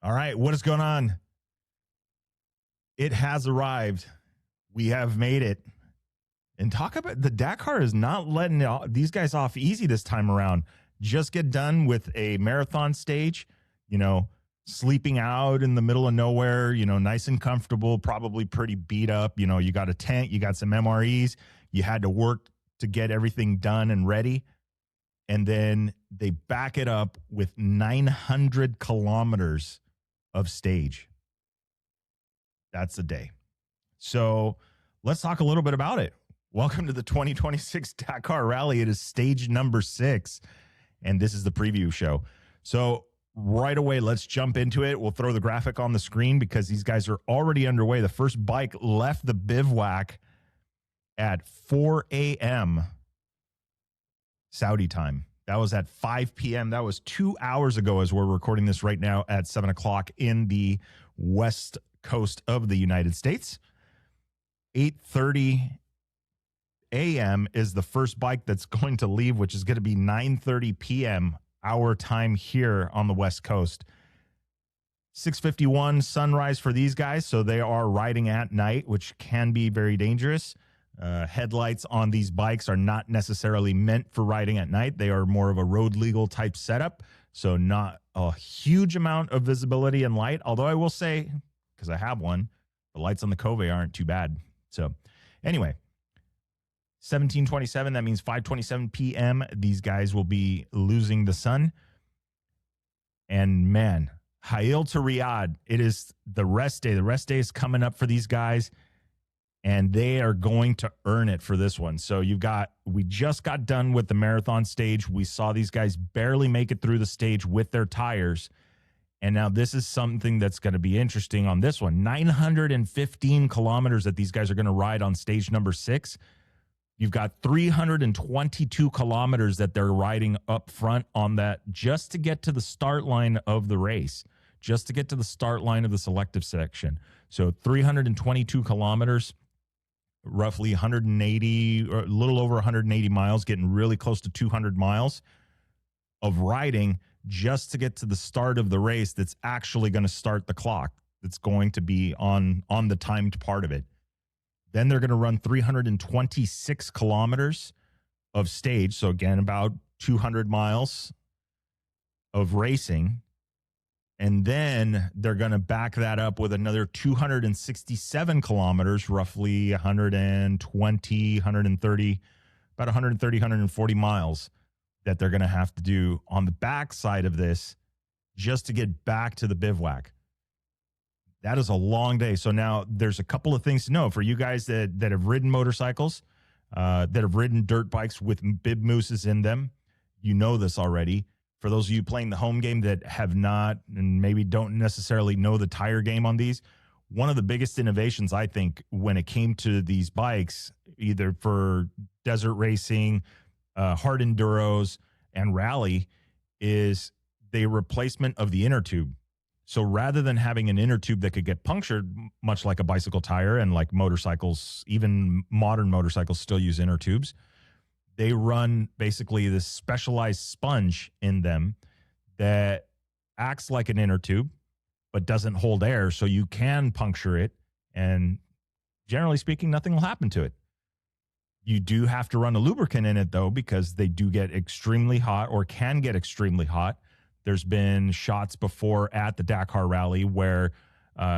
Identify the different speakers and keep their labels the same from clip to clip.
Speaker 1: All right, what is going on? It has arrived. We have made it. And talk about the Dakar is not letting these guys off easy this time around. Just get done with a marathon stage, sleeping out in the middle of nowhere, nice and comfortable, probably pretty beat up. You got a tent, you got some MREs, you had to work to get everything done and ready. And then they back it up with 900 kilometers of stage. That's a day. So let's talk a little bit about it. Welcome to the 2026 Dakar Rally. It is stage number 6, and this is the preview show. So right away, let's jump into it. We'll throw the graphic on the screen because these guys are already underway. The first bike left the bivouac at 4 a.m. Saudi time. That was at 5 p.m. That was 2 hours ago as we're recording this right now at 7 o'clock in the west coast of the United States. 8:30 a.m. is the first bike that's going to leave, which is going to be 9:30 p.m. our time here on the West Coast. 6:51 sunrise for these guys, so they are riding at night, which can be very dangerous. Headlights on these bikes are not necessarily meant for riding at night. They are more of a road legal type setup, so not a huge amount of visibility and light. Although I will say, because I have one, the lights on the Cove aren't too bad. So anyway, 17:27, that means 5:27 p.m. These guys will be losing the sun. And man, Hail to Riyadh. It is the rest day. The rest day is coming up for these guys, and they are going to earn it for this one. So we just got done with the marathon stage. We saw these guys barely make it through the stage with their tires. And now this is something that's going to be interesting on this one. 915 kilometers that these guys are going to ride on stage number 6. You've got 322 kilometers that they're riding up front on that just to get to the start line of the race, just to get to the start line of the selective section. So 322 kilometers, roughly 180 or a little over 180 miles, getting really close to 200 miles of riding just to get to the start of the race that's actually going to start the clock, that's going to be on the timed part of it. Then they're going to run 326 kilometers of stage. So again, about 200 miles of racing. And then they're going to back that up with another 267 kilometers, roughly 120, 130, about 130, 140 miles that they're going to have to do on the back side of this just to get back to the bivouac. That is a long day. So now there's a couple of things to know for you guys that have ridden motorcycles, that have ridden dirt bikes with bib mooses in them. You know this already. For those of you playing the home game that have not and maybe don't necessarily know the tire game on these, one of the biggest innovations, I think, when it came to these bikes, either for desert racing, hard enduros, and rally, is the replacement of the inner tube. So rather than having an inner tube that could get punctured, much like a bicycle tire, and like motorcycles, even modern motorcycles still use inner tubes, they run basically this specialized sponge in them that acts like an inner tube, but doesn't hold air. So you can puncture it, and generally speaking, nothing will happen to it. You do have to run a lubricant in it, though, because they do get extremely hot, or can get extremely hot. There's been shots before at the Dakar Rally where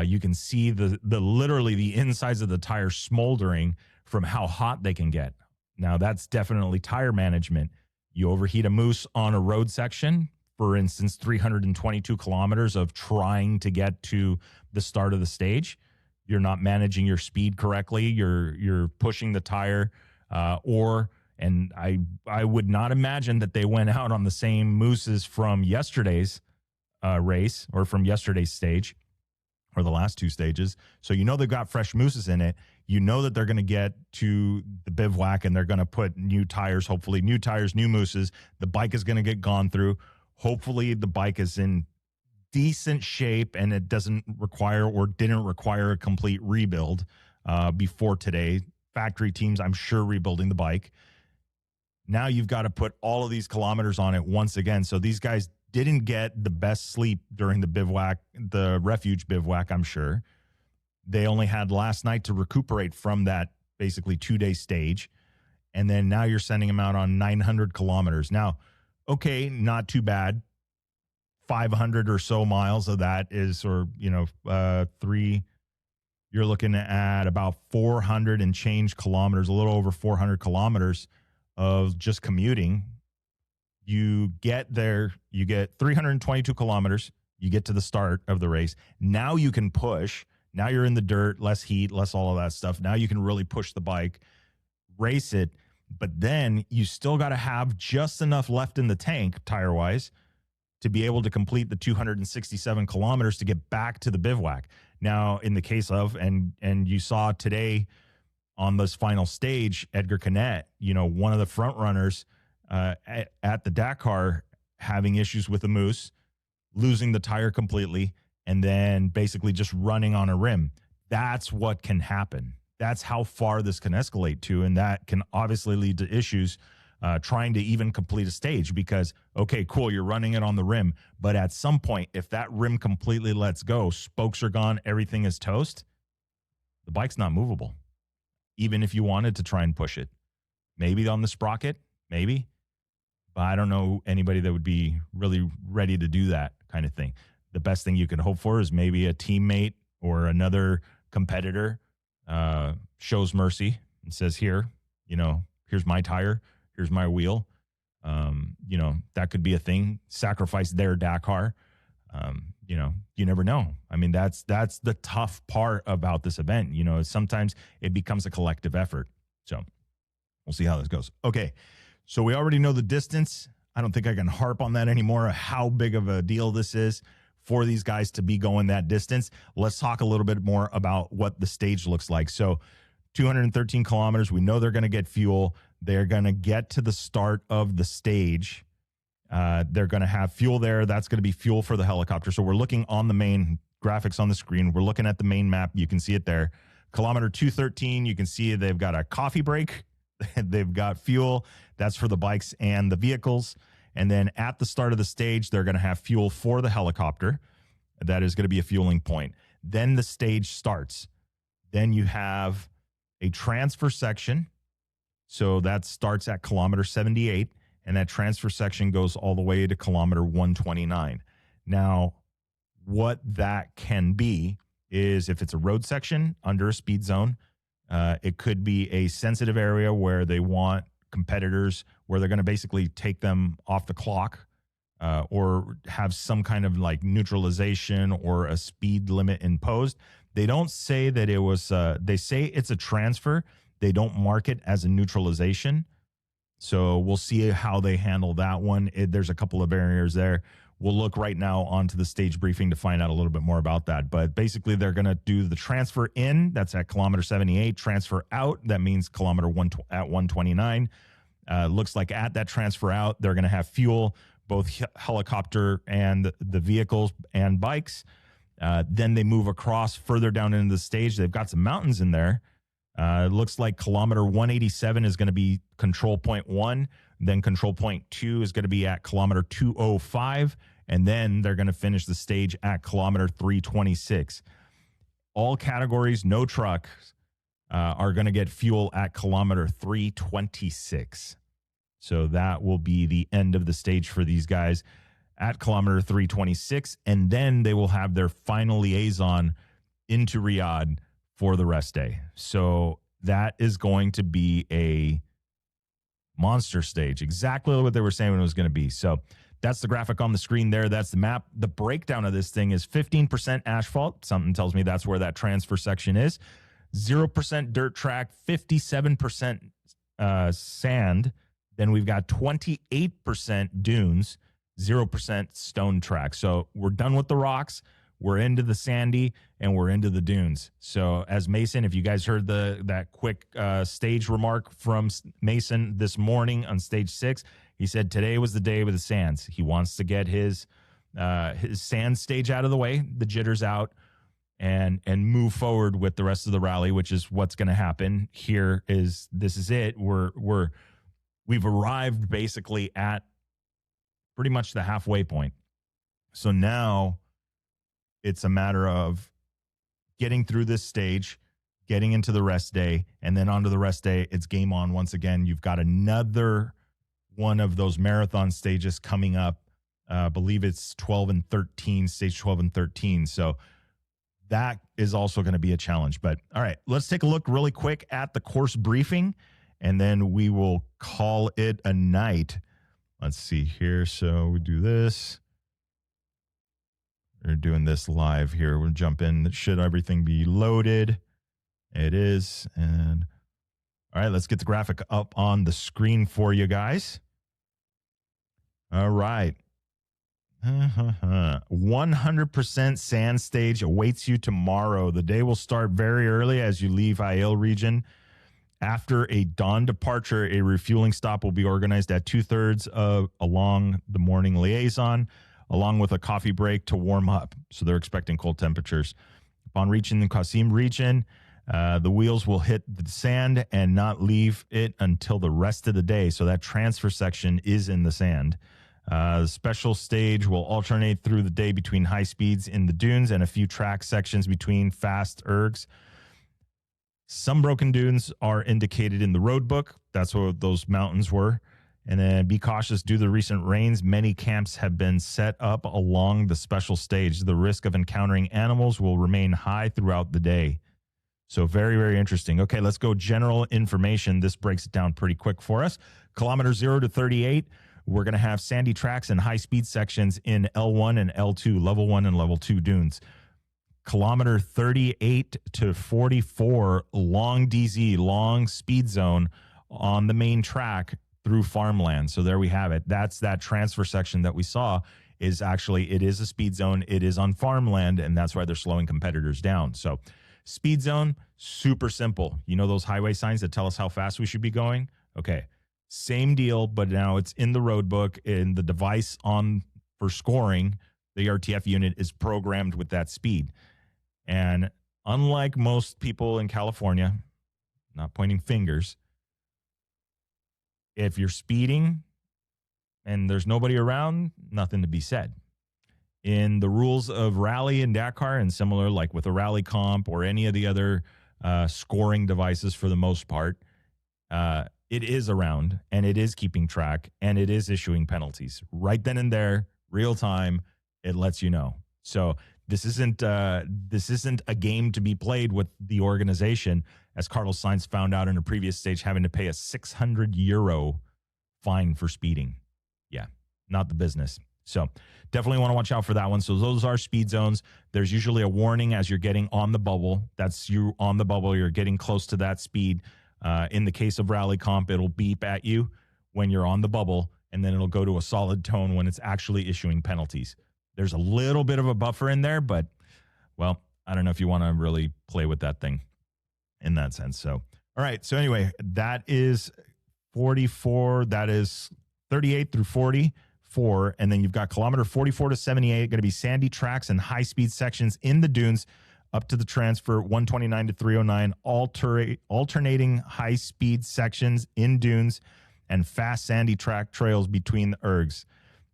Speaker 1: you can see the literally the insides of the tire smoldering from how hot they can get. Now, that's definitely tire management. You overheat a moose on a road section, for instance, 322 kilometers of trying to get to the start of the stage. You're not managing your speed correctly. You're pushing the tire, and I would not imagine that they went out on the same mooses from yesterday's race, or from yesterday's stage, or the last two stages. So they've got fresh mooses in it. You know that they're going to get to the bivouac and they're going to put new tires, hopefully new tires, new mooses. The bike is going to get gone through. Hopefully the bike is in decent shape and it doesn't require or didn't require a complete rebuild before today. Factory teams, I'm sure, rebuilding the bike. Now you've got to put all of these kilometers on it once again. So these guys didn't get the best sleep during the bivouac, the refuge bivouac, I'm sure. They only had last night to recuperate from that basically 2-day stage. And then now you're sending them out on 900 kilometers. Now, okay, not too bad. 500 or so miles of that is, or, you're looking at about 400 and change kilometers, a little over 400 kilometers of just commuting. You get there, you get 322 kilometers, you get to the start of the race. Now you can push. Now you're in the dirt, less heat, less all of that stuff. Now you can really push the bike, race it. But then you still got to have just enough left in the tank, tire-wise, to be able to complete the 267 kilometers to get back to the bivouac. Now, in the case of, and you saw today on this final stage, Edgar Canet, one of the front runners at the Dakar, having issues with the moose, losing the tire completely, and then basically just running on a rim. That's what can happen. That's how far this can escalate to, and that can obviously lead to issues trying to even complete a stage because, okay, cool, you're running it on the rim, but at some point, if that rim completely lets go, spokes are gone, everything is toast, the bike's not movable, even if you wanted to try and push it. Maybe on the sprocket, maybe, but I don't know anybody that would be really ready to do that kind of thing. The best thing you can hope for is maybe a teammate or another competitor shows mercy and says, here's my tire, here's my wheel. That could be a thing. Sacrifice their Dakar. You never know. I mean, that's the tough part about this event. Sometimes it becomes a collective effort. So we'll see how this goes. Okay. So we already know the distance. I don't think I can harp on that anymore, how big of a deal this is for these guys to be going that distance. Let's talk a little bit more about what the stage looks like. So 213 kilometers, we know they're going to get fuel. They're going to get to the start of the stage. They're going to have fuel there. That's going to be fuel for the helicopter. So we're looking on the main graphics on the screen. We're looking at the main map. You can see it there. Kilometer 213, you can see they've got a coffee break. They've got fuel. That's for the bikes and the vehicles. And then at the start of the stage, they're going to have fuel for the helicopter. That is going to be a fueling point. Then the stage starts. Then you have a transfer section. So that starts at kilometer 78, and that transfer section goes all the way to kilometer 129. Now, what that can be is if it's a road section under a speed zone, it could be a sensitive area where they want competitors, where they're going to basically take them off the clock or have some kind of like neutralization or a speed limit imposed. They don't say that it was, they say it's a transfer. They don't mark it as a neutralization. So we'll see how they handle that one. There's a couple of barriers there. We'll look right now onto the stage briefing to find out a little bit more about that. But basically, they're going to do the transfer in. That's at kilometer 78. Transfer out. That means kilometer at 129. Looks like at that transfer out, they're going to have fuel, both helicopter and the vehicles and bikes. Then they move across further down into the stage. They've got some mountains in there. It looks like kilometer 187 is going to be control point 1. Then control point 2 is going to be at kilometer 205. And then they're going to finish the stage at kilometer 326. All categories, no trucks, are going to get fuel at kilometer 326. So that will be the end of the stage for these guys at kilometer 326. And then they will have their final liaison into Riyadh for the rest day. So that is going to be a monster stage, exactly what they were saying it was going to be. So that's the graphic on the screen there. That's the map. The breakdown of this thing is 15% asphalt. Something tells me that's where that transfer section is. 0% dirt track, 57% sand. Then we've got 28% dunes, 0% stone track. So we're done with the rocks. We're into the sandy and we're into the dunes. So as Mason, if you guys heard that quick stage remark from Mason this morning on stage 6, he said today was the day with the sands. He wants to get his sand stage out of the way, the jitters out, and move forward with the rest of the rally, which is what's going to happen. This is it. We've arrived basically at pretty much the halfway point. So now it's a matter of getting through this stage, getting into the rest day, and then onto the rest day, it's game on once again. You've got another one of those marathon stages coming up. I believe it's 12 and 13, stage 12 and 13. So that is also going to be a challenge. But all right, let's take a look really quick at the course briefing, and then we will call it a night. Let's see here. So we do this. We're doing this live here. We'll jump in. Should everything be loaded? It is. And all right, let's get the graphic up on the screen for you guys. All right. 100% sand stage awaits you tomorrow. The day will start very early as you leave Aiel region. After a dawn departure, a refueling stop will be organized at 2/3 along the morning liaison, along with a coffee break to warm up. So they're expecting cold temperatures. Upon reaching the Qassim region, the wheels will hit the sand and not leave it until the rest of the day. So that transfer section is in the sand. The special stage will alternate through the day between high speeds in the dunes and a few track sections between fast ergs. Some broken dunes are indicated in the road book. That's what those mountains were. And then be cautious due to the recent rains. Many camps have been set up along the special stage. The risk of encountering animals will remain high throughout the day. So very, very interesting. Okay, let's go general information. This breaks it down pretty quick for us. Kilometer 0 to 38. We're going to have sandy tracks and high-speed sections in L1 and L2, level 1 and level 2 dunes. Kilometer 38 to 44, long DZ, long speed zone on the main track through farmland. So there we have it. That's that transfer section that we saw is actually, it is a speed zone. It is on farmland, and that's why they're slowing competitors down. So speed zone, super simple. You know those highway signs that tell us how fast we should be going? Okay. Same deal, but now it's in the road book, and the device on for scoring, the RTF unit is programmed with that speed. And unlike most people in California, not pointing fingers, if you're speeding and there's nobody around, nothing to be said. In the rules of rally and Dakar, and similar like with a rally comp or any of the other scoring devices for the most part, it is around, and it is keeping track, and it is issuing penalties right then and there, real time. It lets you know. So this isn't a game to be played with the organization, as Carlos Sainz found out in a previous stage, having to pay a 600 euro fine for speeding. Yeah, not the business. So definitely want to watch out for that one. So those are speed zones. There's usually a warning as you're getting on the bubble. That's you on the bubble. You're getting close to that speed. In the case of rally comp, it'll beep at you when you're on the bubble, and then it'll go to a solid tone when it's actually issuing penalties. There's a little bit of a buffer in there, but, well, I don't know if you want to really play with that thing in that sense. So, all right. So anyway, that is 44. That is 38 through 44. And then you've got kilometer 44 to 78, going to be sandy tracks and high-speed sections in the dunes, up to the transfer 129 to 309, alternating high-speed sections in dunes and fast sandy track trails between the ergs.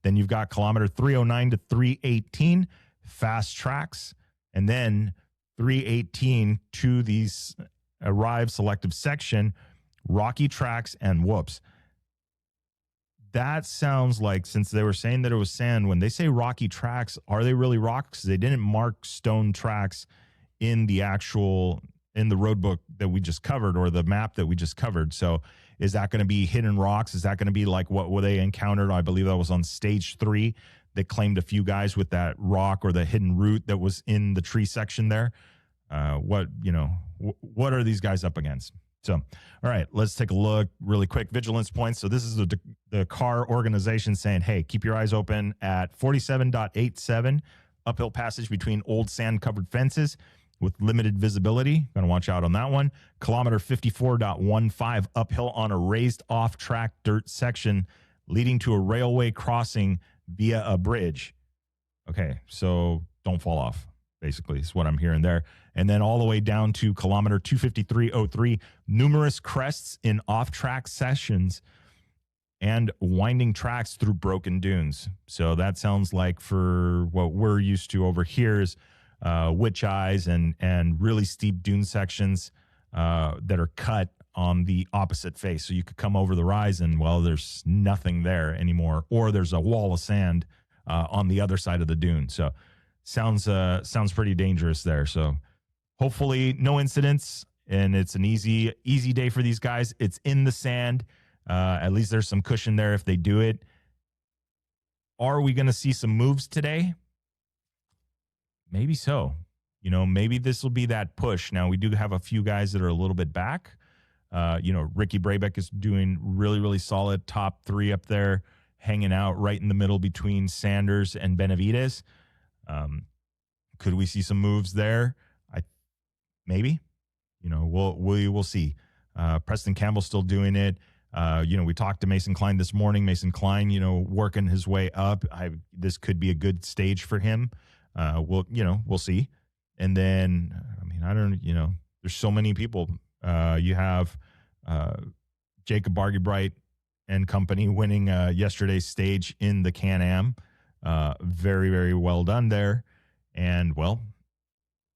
Speaker 1: Then you've got kilometer 309 to 318, fast tracks, and then 318 to these arrive selective section, rocky tracks, and whoops. That sounds like, since they were saying that it was sand, when they say rocky tracks, are they really rocks? They didn't mark stone tracks in the road book that we just covered, or the map that we just covered. So is that going to be hidden rocks? Is that going to be like what they encountered? I believe that was on stage 3. They claimed a few guys with that rock or the hidden root that was in the tree section there. What are these guys up against? So, all right, let's take a look really quick. Vigilance points. So this is the car organization saying, hey, keep your eyes open at 47.87, uphill passage between old sand-covered fences with limited visibility. Going to watch out on that one. Kilometer 54.15, uphill on a raised off-track dirt section leading to a railway crossing via a bridge. Okay, so don't fall off, basically, is what I'm hearing there. And then all the way down to kilometer 253.03, numerous crests in off-track sections and winding tracks through broken dunes. So that sounds like for what we're used to over here is witch eyes and really steep dune sections that are cut on the opposite face. So you could come over the rise and, well, there's nothing there anymore, or there's a wall of sand on the other side of the dune. So sounds pretty dangerous there. So hopefully no incidents, and it's an easy day for these guys. It's in the sand. At least there's some cushion there if they do it. Are we going to see some moves today? Maybe so. You know, maybe this will be that push. Now, we do have a few guys that are a little bit back. You know, Ricky Brabeck is doing really, really solid. Top 3 up there, hanging out right in the middle between Sanders and Benavides. Could we see some moves there? Maybe. You know, we'll see. Preston Campbell's still doing it. You know, we talked to Mason Klein this morning. Mason Klein, you know, working his way up. This could be a good stage for him. We'll see. And then, I mean, you know, there's so many people. You have Jacob Bargy-Bright and company winning yesterday's stage in the Can-Am. Very, very well done there. And, well,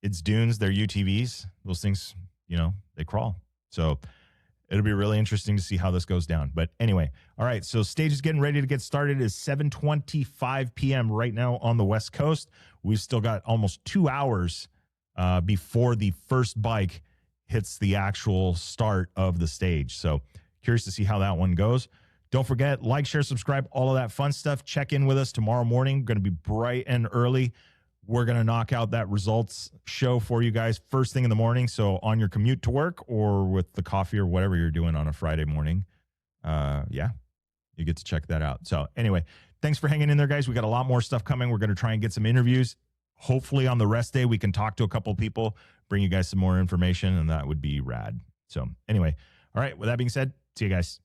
Speaker 1: it's dunes. They're UTVs. Those things, you know, they crawl. So it'll be really interesting to see how this goes down. But anyway, all right, so stage is getting ready to get started. It's 7:25 p.m. right now on the West Coast. We've still got almost 2 hours before the first bike hits the actual start of the stage. So curious to see how that one goes. Don't forget, like, share, subscribe, all of that fun stuff. Check in with us tomorrow morning. Going to be bright and early. We're going to knock out that results show for you guys first thing in the morning. So on your commute to work or with the coffee or whatever you're doing on a Friday morning, yeah, you get to check that out. So anyway, thanks for hanging in there, guys. We got a lot more stuff coming. We're going to try and get some interviews. Hopefully on the rest day, we can talk to a couple people, bring you guys some more information, and that would be rad. So anyway, all right, with that being said, see you guys.